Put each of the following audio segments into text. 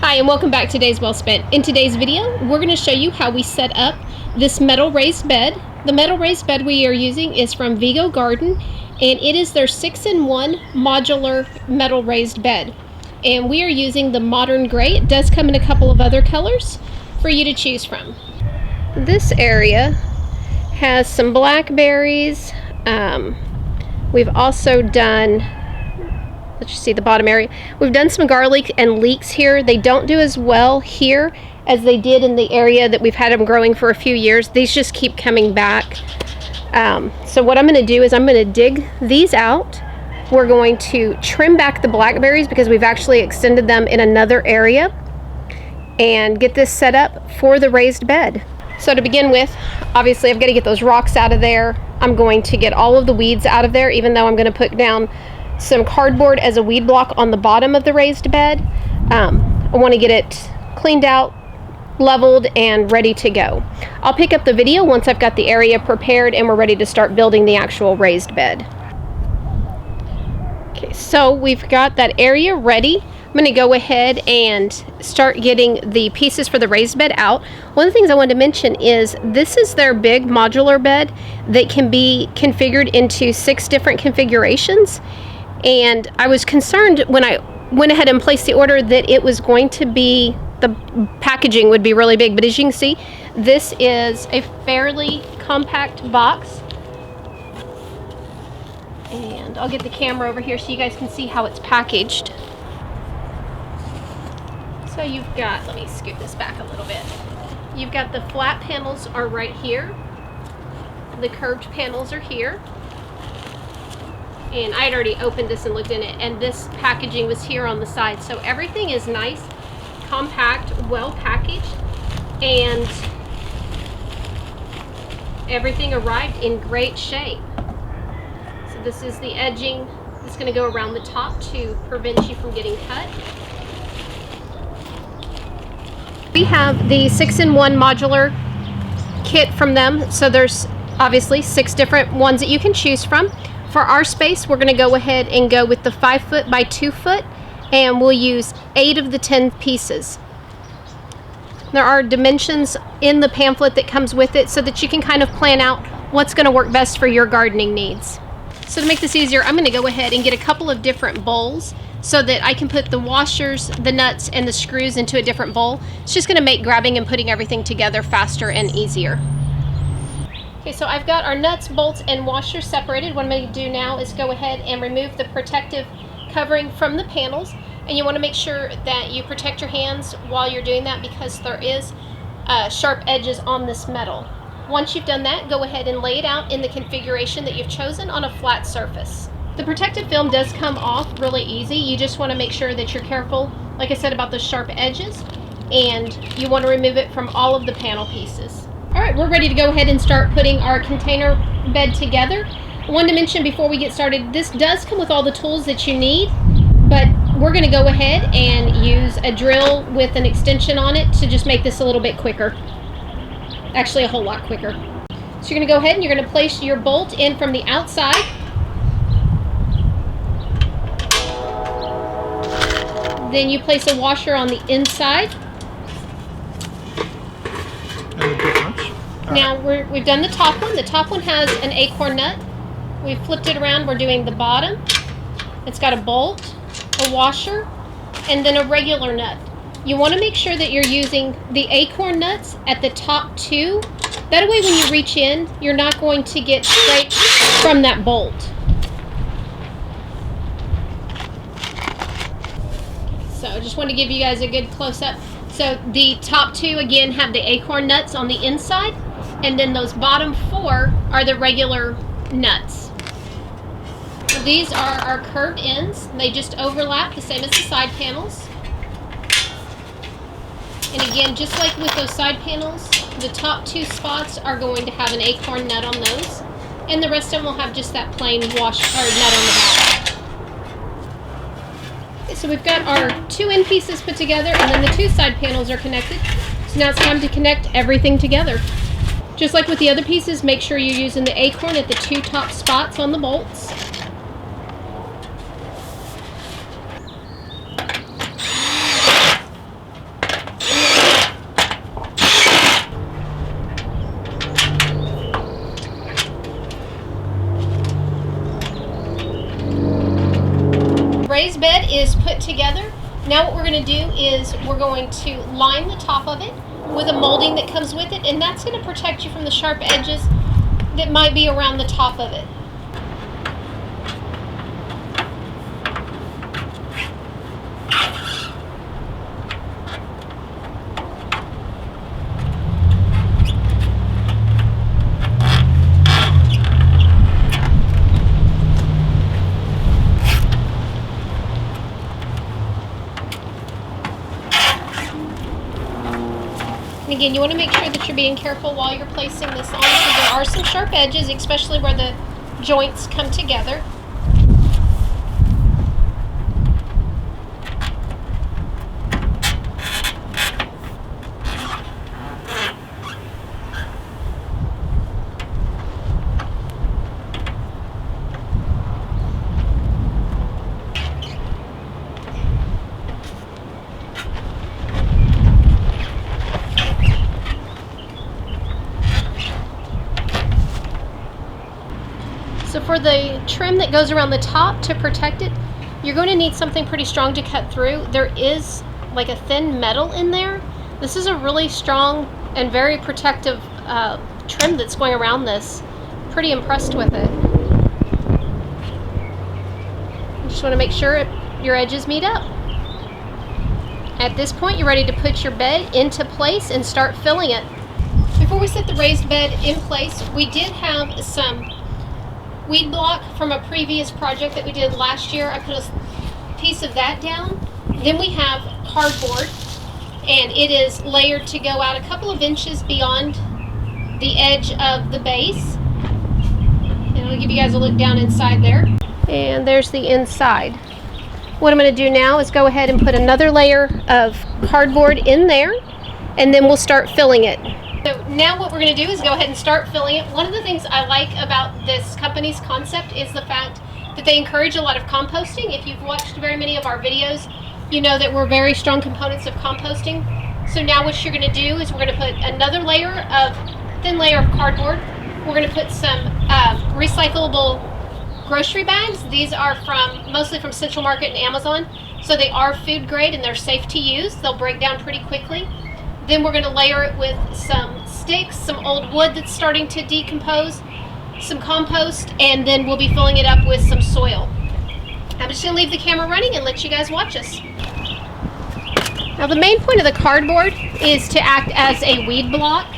Hi and welcome back to Days Well Spent. In today's video, we're going to show you how we set up this metal raised bed. The metal raised bed we are using is from Vego Garden, and it is their 6-in-1 modular metal raised bed. And we are using the modern gray. It does come in a couple of other colors for you to choose from. This area has some blackberries. We've also done, let's just see the bottom area. We've done some garlic and leeks here. They don't do as well here as they did in the area that we've had them growing for a few years. These just keep coming back. So what I'm going to do is I'm going to dig these out. We're going to trim back the blackberries because we've actually extended them in another area, and get this set up for the raised bed. So to begin with, obviously I've got to get those rocks out of there. I'm going to get all of the weeds out of there, even though I'm going to put down some cardboard as a weed block on the bottom of the raised bed. I want to get it cleaned out, leveled, and ready to go. I'll pick up the video once I've got the area prepared and we're ready to start building the actual raised bed. Okay, so we've got that area ready. I'm going to go ahead and start getting the pieces for the raised bed out. One of the things I wanted to mention is this is their big modular bed that can be configured into 6 different configurations. And I was concerned when I went ahead and placed the order that it was going to be, the packaging would be really big. But as you can see, this is a fairly compact box. And I'll get the camera over here so you guys can see how it's packaged. So you've got, let me scoot this back a little bit. You've got the flat panels are right here. The curved panels are here. And I'd already opened this and looked in it, and this packaging was here on the side. So everything is nice, compact, well packaged, and everything arrived in great shape. So this is the edging. It's going to go around the top to prevent you from getting cut. We have the 6-in-1 modular kit from them. So there's obviously 6 different ones that you can choose from. For our space, we're going to go ahead and go with the 5-foot by 2-foot, and we'll use 8 of the 10 pieces. There are dimensions in the pamphlet that comes with it so that you can kind of plan out what's going to work best for your gardening needs. So to make this easier, I'm going to go ahead and get a couple of different bowls so that I can put the washers, the nuts, and the screws into a different bowl. It's just going to make grabbing and putting everything together faster and easier. Okay, so I've got our nuts, bolts, and washers separated. What I'm going to do now is go ahead and remove the protective covering from the panels. And you want to make sure that you protect your hands while you're doing that because there is sharp edges on this metal. Once you've done that, go ahead and lay it out in the configuration that you've chosen on a flat surface. The protective film does come off really easy. You just want to make sure that you're careful, like I said, about the sharp edges, and you want to remove it from all of the panel pieces. All right, we're ready to go ahead and start putting our container bed together. I wanted to mention before we get started, this does come with all the tools that you need, but we're going to go ahead and use a drill with an extension on it to just make this a little bit quicker. Actually, a whole lot quicker. So you're going to go ahead and you're going to place your bolt in from the outside. Then you place a washer on the inside. Now we've done the top one. The top one has an acorn nut. We've flipped it around. We're doing the bottom. It's got a bolt, a washer, and then a regular nut. You want to make sure that you're using the acorn nuts at the top 2. That way when you reach in, you're not going to get straight from that bolt. So I just want to give you guys a good close-up. So the top 2, again, have the acorn nuts on the inside, and then those bottom 4 are the regular nuts. So these are our curved ends. They just overlap the same as the side panels. And again, just like with those side panels, the top 2 spots are going to have an acorn nut on those, and the rest of them will have just that plain wash or nut on the back. Okay, so we've got our 2 end pieces put together, and then the 2 side panels are connected. So now it's time to connect everything together. Just like with the other pieces, make sure you're using the acorn at the 2 top spots on the bolts. Now what we're going to do is we're going to line the top of it with a molding that comes with it, and that's going to protect you from the sharp edges that might be around the top of it. And again, you want to make sure that you're being careful while you're placing this on, because there are some sharp edges, especially where the joints come together. So for the trim that goes around the top to protect it, you're going to need something pretty strong to cut through. There is like a thin metal in there. This is a really strong and very protective trim that's going around this. Pretty impressed with it. You just want to make sure your edges meet up. At this point, you're ready to put your bed into place and start filling it. Before we set the raised bed in place, we did have some weed block from a previous project that we did last year. I put a piece of that down. Then we have cardboard, and it is layered to go out a couple of inches beyond the edge of the base. And I'll give you guys a look down inside there. And there's the inside. What I'm going to do now is go ahead and put another layer of cardboard in there, and then we'll start filling it. So now what we're going to do is go ahead and start filling it. One of the things I like about this company's concept is the fact that they encourage a lot of composting. If you've watched very many of our videos, you know that we're very strong components of composting. So now what you're going to do is we're going to put another thin layer of cardboard. We're going to put some recyclable grocery bags. These are mostly from Central Market and Amazon. So they are food grade and they're safe to use. They'll break down pretty quickly. Then we're going to layer it with some sticks, some old wood that's starting to decompose, some compost, and then we'll be filling it up with some soil. I'm just going to leave the camera running and let you guys watch us. Now the main point of the cardboard is to act as a weed block.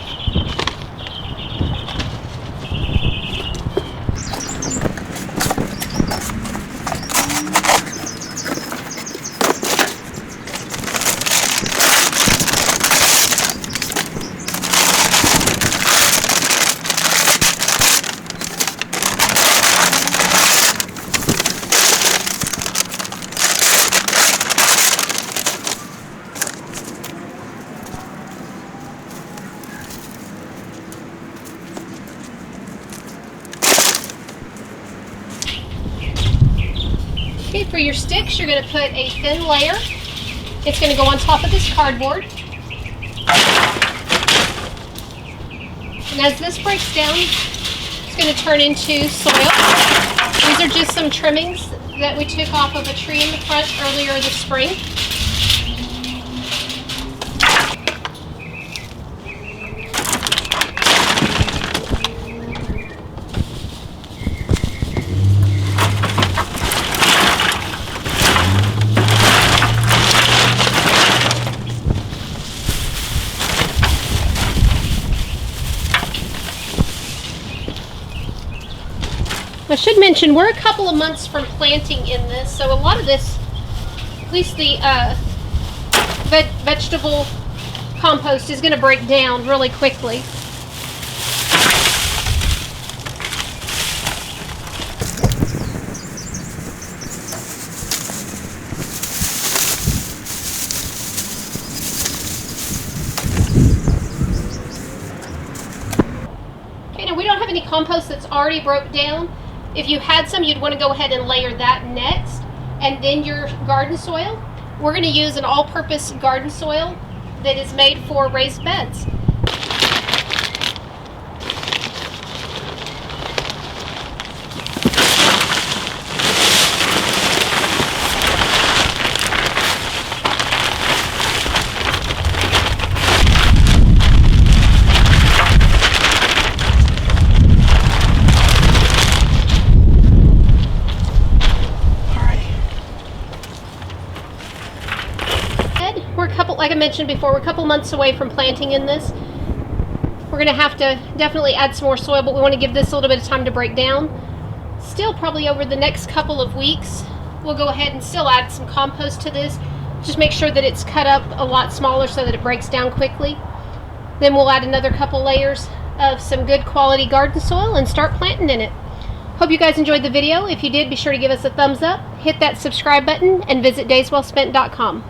Okay, for your sticks, you're going to put a thin layer. It's going to go on top of this cardboard. And as this breaks down, it's going to turn into soil. These are just some trimmings that we took off of a tree in the front earlier this spring. I should mention we're a couple of months from planting in this, so a lot of this, at least the vegetable compost, is going to break down really quickly. Okay, now we don't have any compost that's already broke down. If you had some, you'd want to go ahead and layer that next, and then your garden soil. We're going to use an all-purpose garden soil that is made for raised beds. couple, like I mentioned before, we're a couple months away from planting in this. We're going to have to definitely add some more soil, but we want to give this a little bit of time to break down. Still, probably over the next couple of weeks, we'll go ahead and still add some compost to this. Just make sure that it's cut up a lot smaller so that it breaks down quickly. Then we'll add another couple layers of some good quality garden soil and start planting in it. Hope you guys enjoyed the video. If you did, be sure to give us a thumbs up, hit that subscribe button, and visit dayswellspent.com.